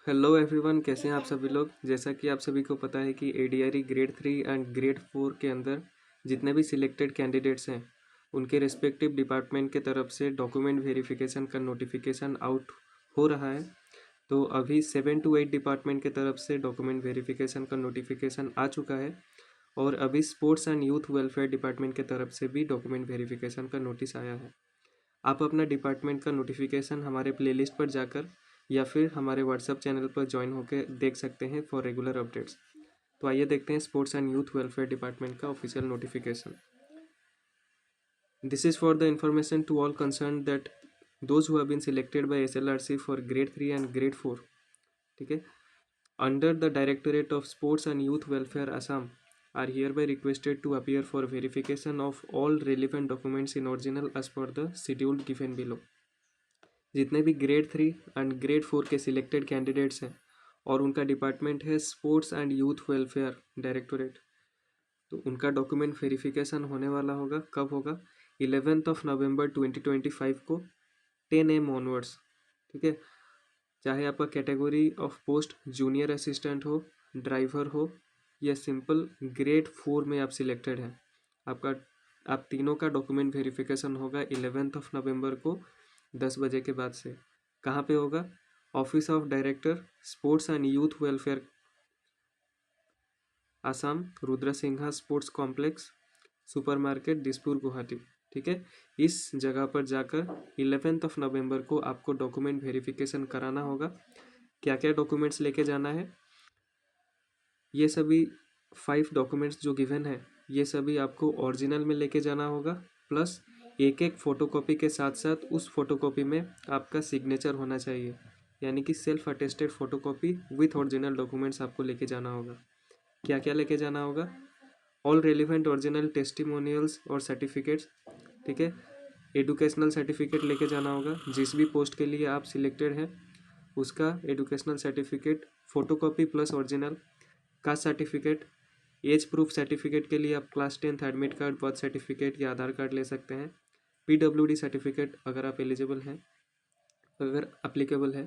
Hello everyone, कैसे हैं आप सभी लोग। जैसा कि आप सभी को पता है कि एडीआरई ग्रेड 3 एंड ग्रेड 4 के अंदर जितने भी सिलेक्टेड कैंडिडेट्स हैं उनके रिस्पेक्टिव डिपार्टमेंट के तरफ से डॉक्यूमेंट वेरिफिकेशन का नोटिफिकेशन आउट हो रहा है। तो अभी 7 to 8 डिपार्टमेंट के तरफ से डॉक्यूमेंट वेरिफिकेशन का नोटिफिकेशन आ चुका है और अभी sports and youth welfare department के तरफ से भी डॉक्यूमेंट वेरिफिकेशन का नोटिस आया है। आप अपना डिपार्टमेंट का नोटिफिकेशन हमारे प्लेलिस्ट पर जाकर या फिर हमारे व्हाट्सएप चैनल पर ज्वाइन होकर देख सकते हैं फॉर रेगुलर अपडेट्स। तो आइए देखते हैं sports and youth welfare department का official notification. This is for the information to all concern that those who have been selected by SLRC for grade 3 and grade 4। ठीक है। Under the directorate of sports and youth welfare Assam are hereby requested to appear for verification of all relevant documents in original as per the schedule given below। जितने भी grade 3 and grade 4 के selected candidates हैं और उनका department है sports and youth welfare directorate, तो उनका document verification होने वाला होगा। कब होगा? 11 नवंबर 2025 को 10 AM ऑनवर्ड्स। ठीक है। चाहे आपका category of post junior assistant हो, ड्राइवर हो या सिंपल ग्रेड 4 में आप सिलेक्टेड हैं, आप तीनों का डॉक्यूमेंट वेरिफिकेशन होगा 11 नवंबर को 10 बजे के बाद से। कहाँ पे होगा? Office of director sports and youth welfare Assam, Rudra Singha sports complex, super market, Dispur, Guwahati. ठीक है। इस जगह पर जाकर 11 नवंबर को आपको डॉक्यूमेंट वेरिफिकेशन कराना होगा। क्या क्या डॉक्यूमेंट्स लेके जाना है? ये सभी 5 डॉक्यूमेंट्स जो गिवन है ये सभी आपको ओरिजिनल में लेके जाना होगा, प्लस एक एक फ़ोटोकॉपी के साथ साथ उस फोटोकॉपी में आपका सिग्नेचर होना चाहिए, यानी कि self attested photocopy with original documents आपको लेके जाना होगा। क्या क्या लेके जाना होगा? ऑल रेलिवेंट ओरिजिनल टेस्टिमोनियल्स और सर्टिफिकेट्स। ठीक है। एडुकेशनल सर्टिफिकेट लेके जाना होगा। जिस भी पोस्ट के लिए आप सिलेक्टेड हैं उसका educational certificate photocopy plus original. Caste certificate, age proof certificate के लिए आप class 10th admit card, birth certificate या आधार कार्ड ले सकते हैं। पीडब्ल्यूडी सर्टिफिकेट अगर आप एलिजिबल हैं, अगर अप्लीकेबल है।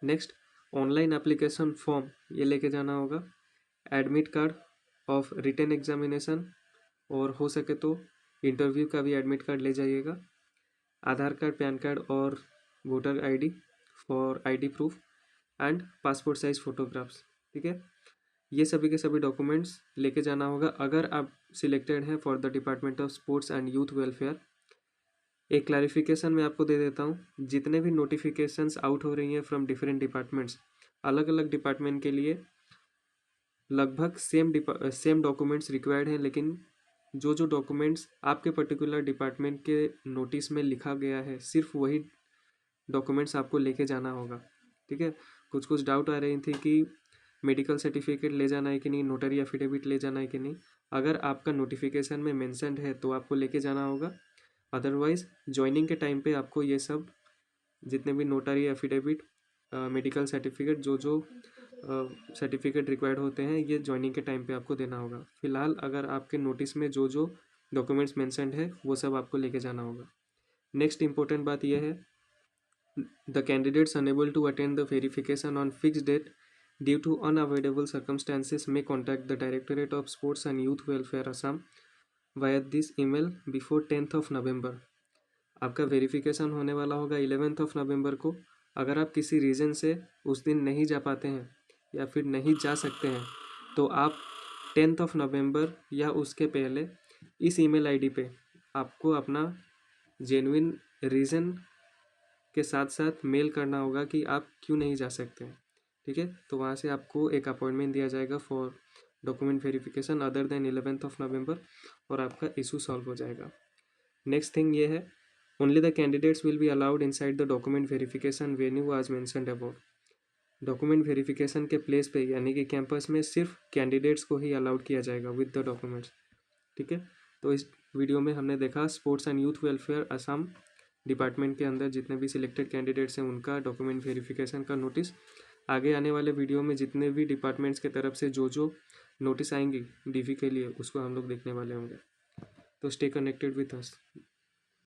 नेक्स्ट, ऑनलाइन एप्लीकेशन फॉर्म ये लेके जाना होगा। Admit card of written examination और हो सके तो इंटरव्यू का भी एडमिट कार्ड ले जाइएगा। आधार कार्ड, पैन कार्ड और voter ID for ID proof and passport size photographs. ठीक है। ये सभी के सभी डॉक्यूमेंट्स लेके जाना होगा अगर आप सिलेक्टेड हैं for the department of sports and youth welfare. एक क्लैरिफिकेशन मैं आपको दे देता हूँ, जितने भी नोटिफिकेशंस आउट हो रही हैं फ्रॉम डिफरेंट डिपार्टमेंट्स, अलग अलग डिपार्टमेंट के लिए लगभग सेम डॉक्यूमेंट्स रिक्वायर्ड हैं, लेकिन जो जो डॉक्यूमेंट्स आपके पर्टिकुलर डिपार्टमेंट के नोटिस में लिखा गया है सिर्फ वही डॉक्यूमेंट्स आपको लेके जाना होगा। ठीक है। कुछ कुछ डाउट आ रही थी कि मेडिकल सर्टिफिकेट ले जाना है कि नहीं, नोटरी एफिडेविट ले जाना है कि नहीं। अगर आपका नोटिफिकेशन में मेंशन्ड है तो आपको लेके जाना होगा। अदरवाइज ज्वाइनिंग के टाइम पे आपको ये सब जितने भी नोटरी एफिडेविट, मेडिकल सर्टिफिकेट, जो जो सर्टिफिकेट रिक्वायर्ड होते हैं ये ज्वाइनिंग के टाइम पे आपको देना होगा। फिलहाल अगर आपके नोटिस में जो जो डॉक्यूमेंट्स मेंशन्ड है वो सब आपको लेके जाना होगा। नेक्स्ट इंपॉर्टेंट बात यह है, the candidates unable to attend the verification on fixed date due to unavoidable circumstances may contact the Directorate of Sports and Youth Welfare Assam via this email before 10th of November। आपका verification होने वाला होगा 11th of November को। अगर आप किसी reason से उस दिन नहीं जा पाते हैं या फिर नहीं जा सकते हैं तो आप 10th of November या उसके पहले इस ईमेल आईडी पे आपको अपना जेन्युइन रीज़न के साथ साथ मेल करना होगा कि आप क्यों नहीं जा सकते हैं। ठीक है। तो वहाँ से आपको एक अपॉइंटमेंट दिया जाएगा for document verification other than 11th of November और आपका इशू सॉल्व हो जाएगा। नेक्स्ट थिंग ये है, only the candidates will be allowed inside the document verification venue आज मेंशन्ड अबव। डॉक्यूमेंट वेरिफिकेशन के प्लेस पे यानी कि कैंपस में सिर्फ कैंडिडेट्स को ही अलाउड किया जाएगा विद द डॉक्यूमेंट्स। ठीक है। तो इस वीडियो में हमने देखा sports and youth welfare Assam department के अंदर जितने भी सिलेक्टेड कैंडिडेट्स हैं उनका डॉक्यूमेंट वेरिफिकेशन का नोटिस। आगे आने वाले वीडियो में जितने भी डिपार्टमेंट्स के तरफ से जो जो नोटिस आएंगी डीवी के लिए उसको हम लोग देखने वाले होंगे। तो स्टे कनेक्टेड विथ अस।